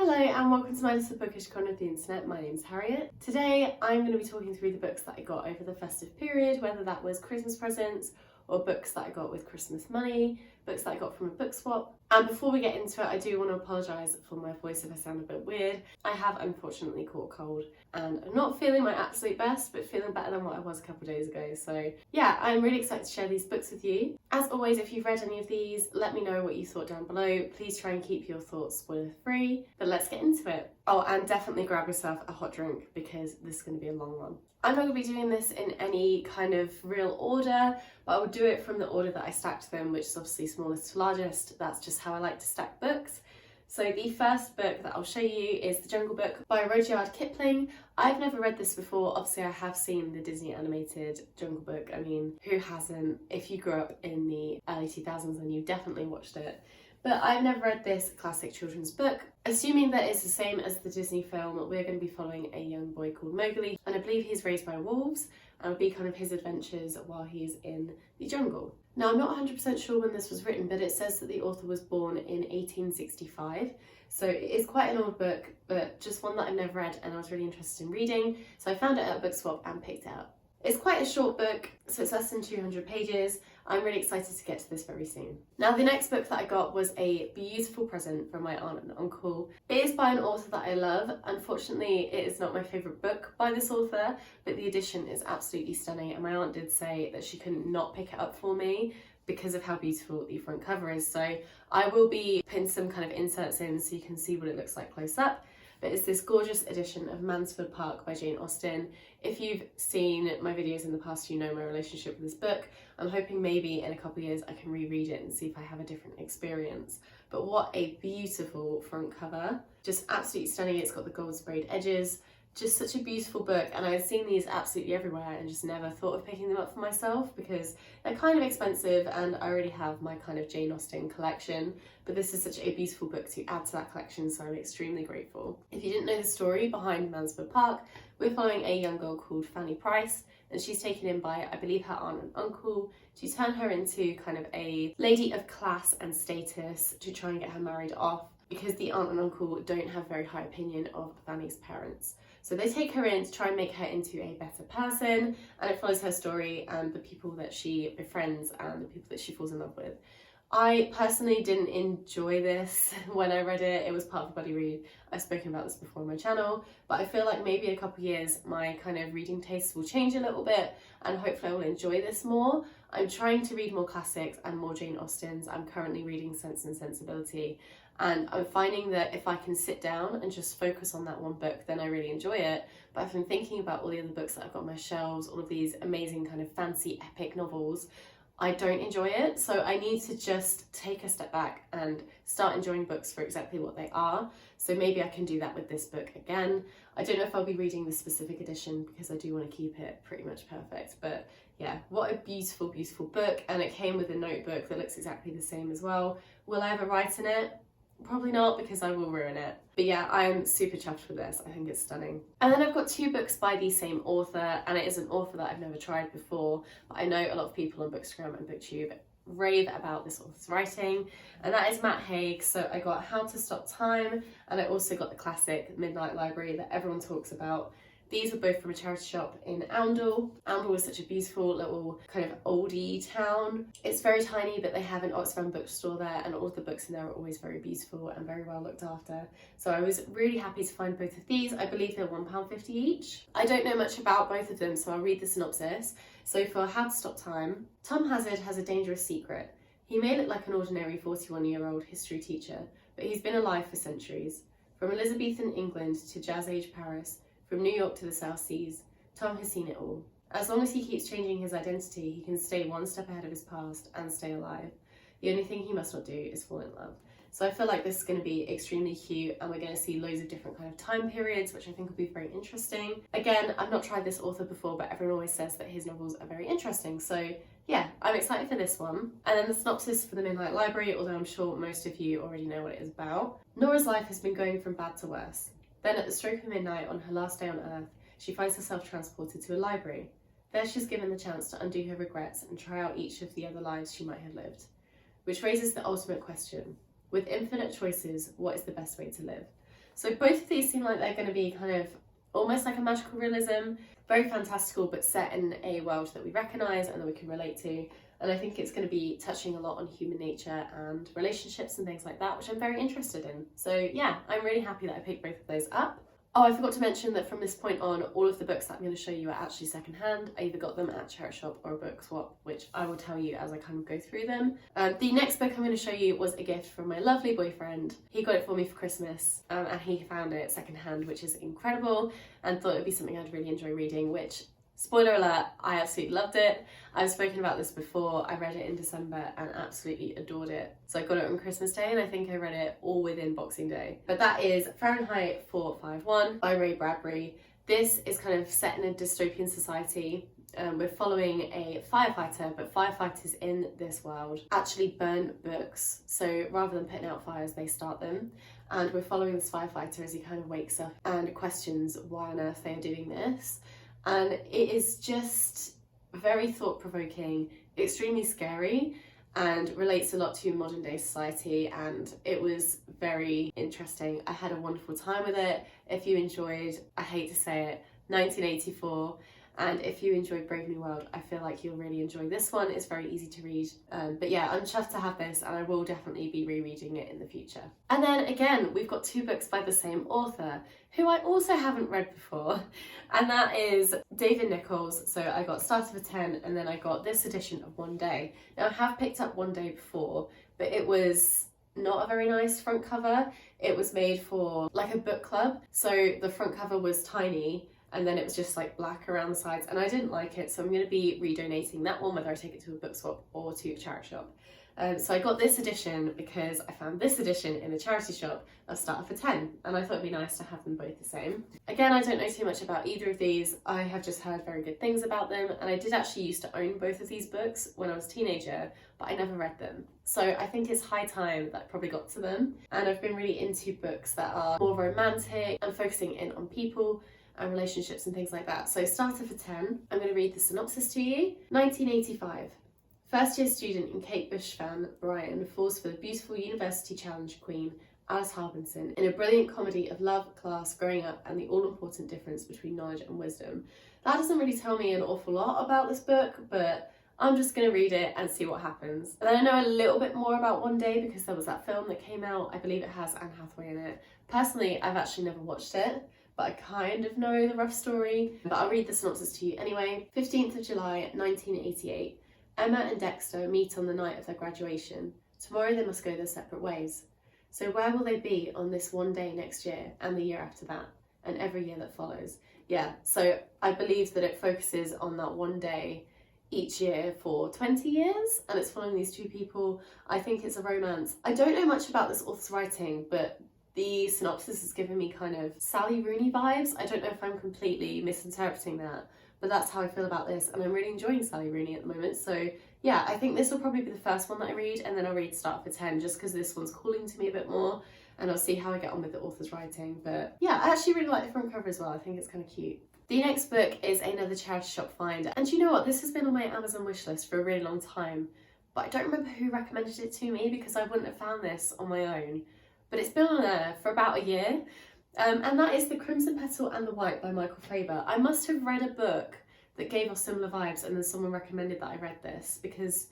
Hello and welcome to my little bookish corner of the internet. My name's Harriet. Today I'm going to be talking through the books that I got over the festive period, whether that was Christmas presents or books that I got with Christmas money, books that I got from a book swap. And before we get into it, I do want to apologise for my voice if I sound a bit weird. I have unfortunately caught a cold and I'm not feeling my absolute best, but feeling better than what I was a couple of days ago. So yeah, I'm really excited to share these books with you. As always, if you've read any of these, let me know what you thought down below. Please try and keep your thoughts spoiler free, but let's get into it. Oh, and definitely grab yourself a hot drink because this is going to be a long one. I'm not going to be doing this in any kind of real order, but I will do it from the order that I stacked them, which is obviously smallest to largest. That's just how I like to stack books. So the first book that I'll show you is The Jungle Book by Rudyard Kipling. I've never read this before. Obviously I have seen the Disney animated Jungle Book. I mean, who hasn't? If you grew up in the early 2000s then you definitely watched it. But I've never read this classic children's book. Assuming that it's the same as the Disney film, we're going to be following a young boy called Mowgli, and I believe he's raised by wolves, and it'll be kind of his adventures while he's in the jungle. Now, I'm not 100% sure when this was written, but it says that the author was born in 1865, so it is quite an old book, but just one that I've never read and I was really interested in reading, so I found it at a book swap and picked it up. It's quite a short book, so it's less than 200 pages. I'm really excited to get to this very soon. Now, the next book that I got was a beautiful present from my aunt and uncle. It is by an author that I love. Unfortunately, it is not my favourite book by this author, but the edition is absolutely stunning, and my aunt did say that she couldn't not pick it up for me because of how beautiful the front cover is. So I will be putting some kind of inserts in so you can see what it looks like close up. But it's this gorgeous edition of Mansfield Park by Jane Austen. If you've seen my videos in the past, you know my relationship with this book. I'm hoping maybe in a couple of years I can reread it and see if I have a different experience. But what a beautiful front cover. Just absolutely stunning. It's got the gold sprayed edges. Just such a beautiful book, and I've seen these absolutely everywhere and just never thought of picking them up for myself because they're kind of expensive and I already have my kind of Jane Austen collection, but this is such a beautiful book to add to that collection, so I'm extremely grateful. If you didn't know the story behind Mansfield Park, we're following a young girl called Fanny Price, and she's taken in by, I believe, her aunt and uncle to turn her into kind of a lady of class and status to try and get her married off, because the aunt and uncle don't have very high opinion of Fanny's parents. So they take her in to try and make her into a better person, and it follows her story and the people that she befriends and the people that she falls in love with. I personally didn't enjoy this when I read it. It was part of a buddy read. I've spoken about this before on my channel, but I feel like maybe in a couple of years my kind of reading tastes will change a little bit and hopefully I will enjoy this more. I'm trying to read more classics and more Jane Austens. I'm currently reading Sense and Sensibility, and I'm finding that if I can sit down and just focus on that one book, then I really enjoy it. But I've been thinking about all the other books that I've got on my shelves, all of these amazing kind of fancy epic novels. I don't enjoy it, so I need to just take a step back and start enjoying books for exactly what they are. So maybe I can do that with this book again. I don't know if I'll be reading this specific edition because I do want to keep it pretty much perfect, but yeah, what a beautiful, beautiful book. And it came with a notebook that looks exactly the same as well. Will I ever write in it? Probably not, because I will ruin it. But yeah, I'm super chuffed with this. I think it's stunning. And then I've got two books by the same author, and it is an author that I've never tried before, but I know a lot of people on Bookstagram and BookTube rave about this author's writing, and that is Matt Haig. So I got How to Stop Time, and I also got the classic Midnight Library that everyone talks about. These were both from a charity shop in Oundle. Oundle is such a beautiful little kind of oldie town. It's very tiny, but they have an Oxfam bookstore there, and all of the books in there are always very beautiful and very well looked after. So I was really happy to find both of these. I believe they're £1.50 each. I don't know much about both of them, so I'll read the synopsis. So for How to Stop Time, Tom Hazard has a dangerous secret. He may look like an ordinary 41-year-old history teacher, but he's been alive for centuries. From Elizabethan England to Jazz Age Paris, from New York to the South Seas, Tom has seen it all. As long as he keeps changing his identity, he can stay one step ahead of his past and stay alive. The only thing he must not do is fall in love. So I feel like this is going to be extremely cute, and we're going to see loads of different kind of time periods, which I think will be very interesting. Again, I've not tried this author before, but everyone always says that his novels are very interesting. So yeah, I'm excited for this one. And then the synopsis for the Midnight Library, although I'm sure most of you already know what it is about. Nora's life has been going from bad to worse. Then at the stroke of midnight on her last day on Earth, she finds herself transported to a library. There she's given the chance to undo her regrets and try out each of the other lives she might have lived. Which raises the ultimate question. With infinite choices, what is the best way to live? So both of these seem like they're going to be kind of almost like a magical realism, very fantastical, but set in a world that we recognise and that we can relate to. And I think it's going to be touching a lot on human nature and relationships and things like that, which I'm very interested in. So yeah, I'm really happy that I picked both of those up. Oh, I forgot to mention that from this point on, all of the books that I'm going to show you are actually secondhand. I either got them at charity shop or a book swap, which I will tell you as I kind of go through them. The next book I'm going to show you was a gift from my lovely boyfriend. He got it for me for Christmas, and he found it secondhand, which is incredible, and thought it would be something I'd really enjoy reading, which, spoiler alert, I absolutely loved it. I've spoken about this before. I read it in December and absolutely adored it. So I got it on Christmas Day, and I think I read it all within Boxing Day. But that is Fahrenheit 451 by Bradbury. This is kind of set in a dystopian society. We're following a firefighter, but firefighters in this world actually burn books. So rather than putting out fires, they start them. And we're following this firefighter as he kind of wakes up and questions why on earth they are doing this. And it is just very thought-provoking, extremely scary, and relates a lot to modern day society, and it was very interesting. I had a wonderful time with it. If you enjoyed, I hate to say it, 1984, and if you enjoyed Brave New World, I feel like you'll really enjoy this one. It's very easy to read. But yeah, I'm chuffed to have this, and I will definitely be rereading it in the future. And then again, we've got two books by the same author, who I also haven't read before, and that is David Nicholls. So I got Start of a 10, and then I got this edition of One Day. Now I have picked up One Day before, but it was not a very nice front cover. It was made for like a book club, so the front cover was tiny, and then it was just like black around the sides, and I didn't like it, so I'm going to be redonating that one, whether I take it to a book swap or to a charity shop. So I got this edition because I found this edition in the charity shop of Starter for 10, and I thought it'd be nice to have them both the same. Again, I don't know too much about either of these. I have just heard very good things about them, and I did actually used to own both of these books when I was a teenager, but I never read them. So I think it's high time that I probably got to them, and I've been really into books that are more romantic and focusing in on people and relationships and things like that. So Starter for 10, I'm going to read the synopsis to you. 1985. First-year student and Kate Bush fan Brian falls for the beautiful University Challenge queen Alice Harbinson in a brilliant comedy of love, class, growing up, and the all-important difference between knowledge and wisdom. That doesn't really tell me an awful lot about this book, but I'm just going to read it and see what happens. And then I know a little bit more about One Day because there was that film that came out. I believe it has Anne Hathaway in it. Personally, I've actually never watched it, but I kind of know the rough story. But I'll read the synopsis to you anyway. 15th of July, 1988. Emma and Dexter meet on the night of their graduation. Tomorrow they must go their separate ways. So where will they be on this one day next year, and the year after that, and every year that follows? Yeah, so I believe that it focuses on that one day each year for 20 years, and it's following these two people. I think it's a romance. I don't know much about this author's writing, but the synopsis has given me kind of Sally Rooney vibes. I don't know if I'm completely misinterpreting that, but that's how I feel about this, and I'm really enjoying Sally Rooney at the moment. So yeah, I think this will probably be the first one that I read, and then I'll read Start for 10 just because this one's calling to me a bit more, and I'll see how I get on with the author's writing. But yeah, I actually really like the front cover as well. I think it's kind of cute. The next book is another charity shop find, and you know what, this has been on my Amazon wishlist for a really long time, but I don't remember who recommended it to me because I wouldn't have found this on my own. But it's been on there for about a year, and that is The Crimson Petal and the White by Michael Flavour. I must have read a book that gave off similar vibes, and then someone recommended that I read this, because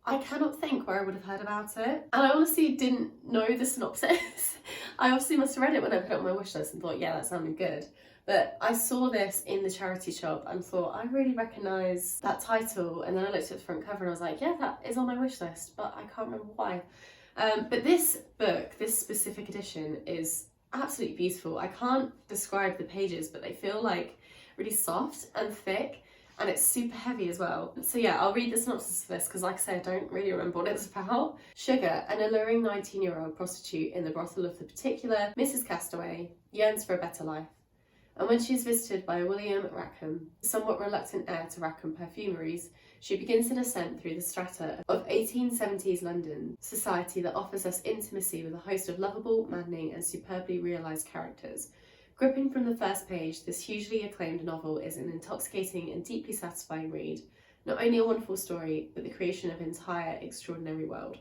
I cannot think where I would have heard about it. And I honestly didn't know the synopsis. I obviously must have read it when I put it on my wish list and thought, yeah, that sounded good. But I saw this in the charity shop and thought, I really recognise that title. And then I looked at the front cover and I was like, yeah, that is on my wish list, but I can't remember why. But this book, this specific edition, is absolutely beautiful. I can't describe the pages, but they feel like really soft and thick, and it's super heavy as well. So yeah, I'll read the synopsis of this because, like I say, I don't really remember what it's about. Sugar, an alluring 19-year-old prostitute in the brothel of the particular Mrs. Castaway, yearns for a better life. And when she is visited by William Rackham, somewhat reluctant heir to Rackham Perfumeries, she begins an ascent through the strata of 1870s London society that offers us intimacy with a host of lovable, maddening, and superbly realised characters. Gripping from the first page, this hugely acclaimed novel is an intoxicating and deeply satisfying read. Not only a wonderful story, but the creation of an entire extraordinary world.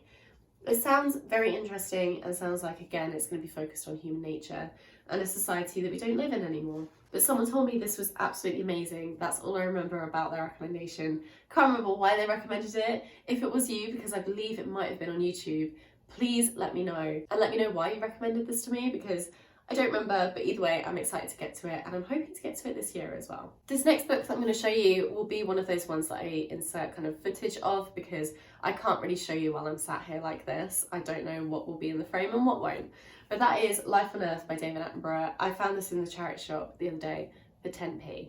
It sounds very interesting and sounds like, again, it's going to be focused on human nature and a society that we don't live in anymore. But someone told me this was absolutely amazing. That's all I remember about their recommendation. Can't remember why they recommended it. If it was you, because I believe it might have been on YouTube, please let me know. And let me know why you recommended this to me, because I don't remember, but either way, I'm excited to get to it, and I'm hoping to get to it this year as well. This next book that I'm going to show you will be one of those ones that I insert kind of footage of, because I can't really show you while I'm sat here like this. I don't know what will be in the frame and what won't. But that is Life on Earth by David Attenborough. I found this in the charity shop the other day for 10p.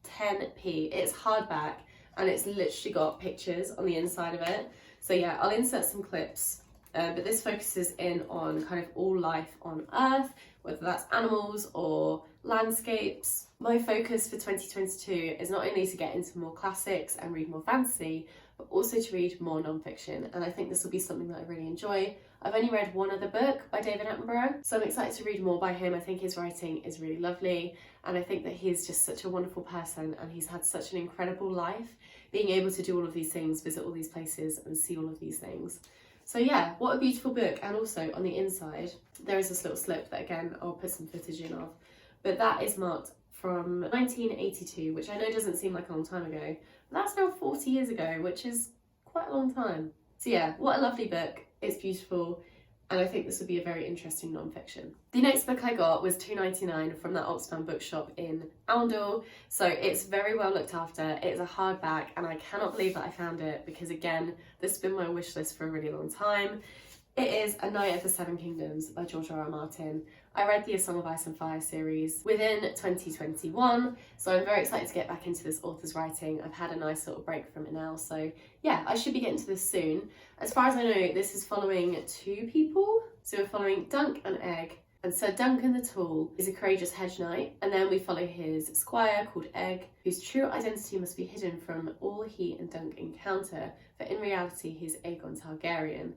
10p. It's hardback, and it's literally got pictures on the inside of it. So yeah, I'll insert some clips. But this focuses in on kind of all life on Earth, whether that's animals or landscapes. My focus for 2022 is not only to get into more classics and read more fantasy, but also to read more non-fiction. And I think this will be something that I really enjoy. I've only read one other book by David Attenborough, so I'm excited to read more by him. I think his writing is really lovely, and I think that he's just such a wonderful person, and he's had such an incredible life, being able to do all of these things, visit all these places and see all of these things. So yeah, what a beautiful book. And also on the inside, there is this little slip that, again, I'll put some footage in of, but that is marked from 1982, which I know doesn't seem like a long time ago, but that's now 40 years ago, which is quite a long time. So yeah, what a lovely book. It's beautiful, and I think this would be a very interesting non-fiction. The next book I got was £2.99 from that Oxfam bookshop in Oundle, so it's very well looked after. It's a hardback, and I cannot believe that I found it, because again, this has been my wish list for a really long time. It is A Knight of the Seven Kingdoms by George R.R. Martin. I read the A Song of Ice and Fire series within 2021, so I'm very excited to get back into this author's writing. I've had a nice little break from it now, so yeah, I should be getting to this soon. As far as I know, this is following two people. So we're following Dunk and Egg, and Sir Duncan the Tall is a courageous hedge knight, and then we follow his squire called Egg, whose true identity must be hidden from all he and Dunk encounter, for in reality he's Aegon Targaryen.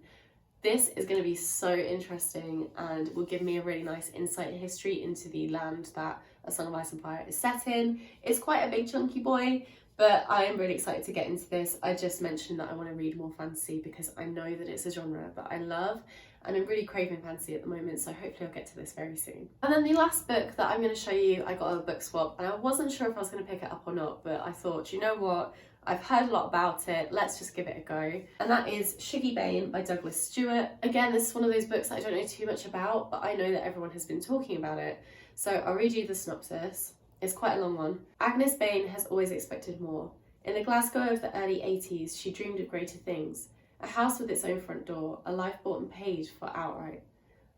This is going to be so interesting and will give me a really nice insight history into the land that A Song of Ice and Fire is set in. It's quite a big chunky boy, but I am really excited to get into this. I just mentioned that I want to read more fantasy because I know that it's a genre that I love, and I'm really craving fantasy at the moment, so hopefully I'll get to this very soon. And then the last book that I'm going to show you, I got a book swap, and I wasn't sure if I was going to pick it up or not, but I thought, you know what? I've heard a lot about it, let's just give it a go. And that is Shiggy Bane by Douglas Stewart. Again, this is one of those books that I don't know too much about, but I know that everyone has been talking about it. So I'll read you the synopsis. It's quite a long one. Agnes Bane has always expected more. In the Glasgow of the early 80s, she dreamed of greater things. A house with its own front door, a life bought and paid for outright.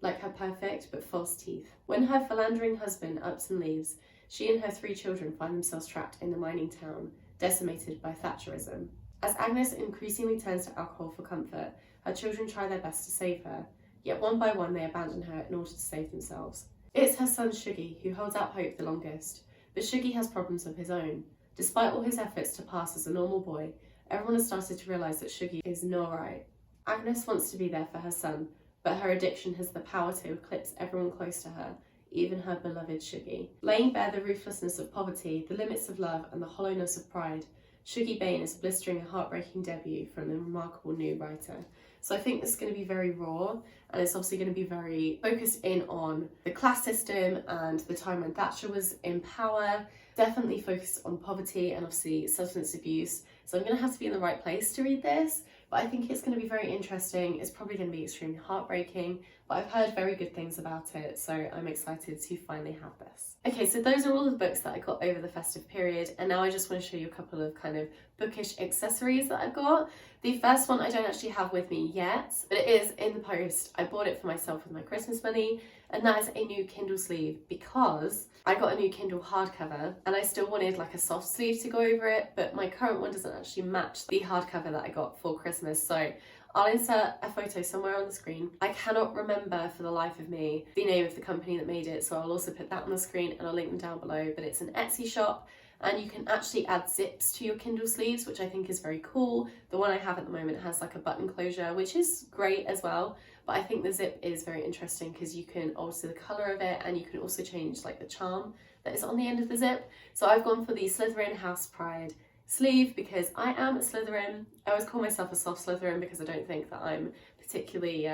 Like her perfect but false teeth. When her philandering husband ups and leaves, she and her 3 children find themselves trapped in the mining town, decimated by Thatcherism. As Agnes increasingly turns to alcohol for comfort, her children try their best to save her, yet one by one they abandon her in order to save themselves. It's her son Shiggy who holds out hope the longest, but Shiggy has problems of his own. Despite all his efforts to pass as a normal boy, everyone has started to realise that Shiggy is not right. Agnes wants to be there for her son, but her addiction has the power to eclipse everyone close to her, even her beloved Shiggy. Laying bare the ruthlessness of poverty, the limits of love, and the hollowness of pride, Shiggy Bane is blistering a heartbreaking debut from the remarkable new writer. So I think this is going to be very raw, and it's obviously going to be very focused in on the class system and the time when Thatcher was in power, definitely focused on poverty and obviously substance abuse. So I'm going to have to be in the right place to read this, but I think it's going to be very interesting. It's probably going to be extremely heartbreaking, but I've heard very good things about it, so I'm excited to finally have this. Okay, so those are all the books that I got over the festive period, and now I just want to show you a couple of kind of bookish accessories that I've got. The first one I don't actually have with me yet, but it is in the post. I bought it for myself with my Christmas money, and that is a new Kindle Sleeve, because I got a new Kindle hardcover and I still wanted like a soft sleeve to go over it, but my current one doesn't actually match the hardcover that I got for Christmas. So I'll insert a photo somewhere on the screen. I cannot remember for the life of me the name of the company that made it, so I'll also put that on the screen and I'll link them down below. But it's an Etsy shop, and you can actually add zips to your Kindle sleeves, which I think is very cool. The one I have at the moment has like a button closure, which is great as well. But I think the zip is very interesting because you can alter the colour of it, and you can also change like the charm that is on the end of the zip. So I've gone for the Slytherin House Pride sleeve because I am a Slytherin. I always call myself a soft Slytherin because I don't think that I'm particularly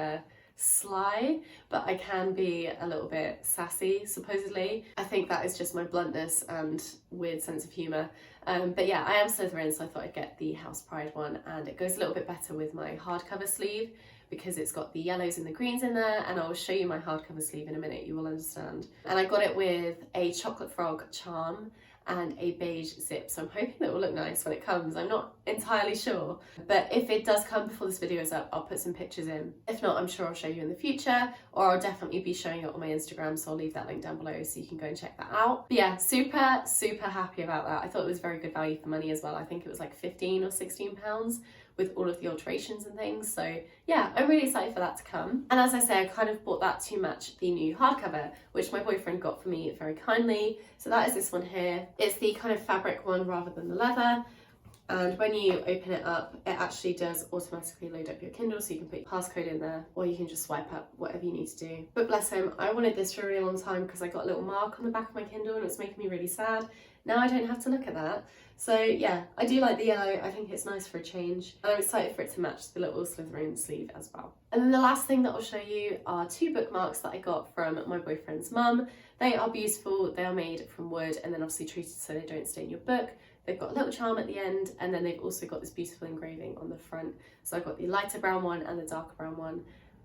sly, but I can be a little bit sassy, supposedly. I think that is just my bluntness and weird sense of humour. But yeah, I am Slytherin, so I thought I'd get the House Pride one, and it goes a little bit better with my hardcover sleeve because it's got the yellows and the greens in there, and I'll show you my hardcover sleeve in a minute, you will understand. And I got it with a chocolate frog charm and a beige zip, so I'm hoping that it will look nice when it comes. I'm not entirely sure, but if it does come before this video is up, I'll put some pictures in. If not, I'm sure I'll show you in the future, or I'll definitely be showing it on my Instagram, so I'll leave that link down below so you can go and check that out. But yeah, super happy about that. I thought it was very good value for money as well. I think it was like 15 or 16 pounds with all of the alterations and things. So yeah, I'm really excited for that to come. And as I say, I kind of bought that to match the new hardcover, which my boyfriend got for me very kindly. So that is this one here. It's the kind of fabric one rather than the leather. And when you open it up, it actually does automatically load up your Kindle, so you can put your passcode in there, or you can just swipe up whatever you need to do. But bless him, I wanted this for a really long time because I got a little mark on the back of my Kindle and it's making me really sad. Now I don't have to look at that. So yeah, I do like the yellow. I think it's nice for a change. And I'm excited for it to match the little Slytherin sleeve as well. And then the last thing that I'll show you are 2 bookmarks that I got from my boyfriend's mum. They are beautiful. They are made from wood and then obviously treated so they don't stain your book. They've got a little charm at the end, and then they've also got this beautiful engraving on the front. So I've got the lighter brown one and the darker brown one.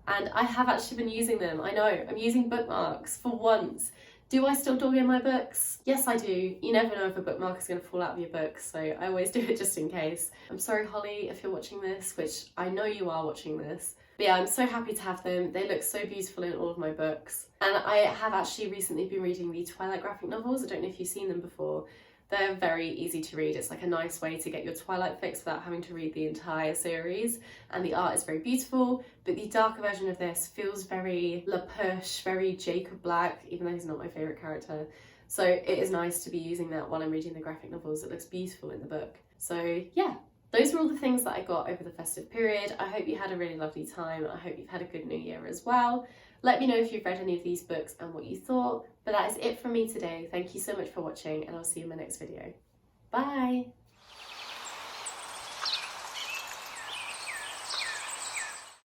And I have actually been using them. I know, I'm using bookmarks for once. Do I still dog in my books? Yes, I do. You never know if a bookmark is going to fall out of your book, so I always do it just in case. I'm sorry, Holly, if you're watching this, which I know you are watching this. But yeah, I'm so happy to have them. They look so beautiful in all of my books. And I have actually recently been reading the Twilight graphic novels. I don't know if you've seen them before. They're very easy to read. It's like a nice way to get your Twilight fix without having to read the entire series. And the art is very beautiful, but the darker version of this feels very La Push, very Jacob Black, even though he's not my favourite character. So it is nice to be using that while I'm reading the graphic novels. It looks beautiful in the book. So yeah, those are all the things that I got over the festive period. I hope you had a really lovely time. I hope you've had a good new year as well. Let me know if you've read any of these books and what you thought. But that is it from me today. Thank you so much for watching, and I'll see you in my next video. Bye!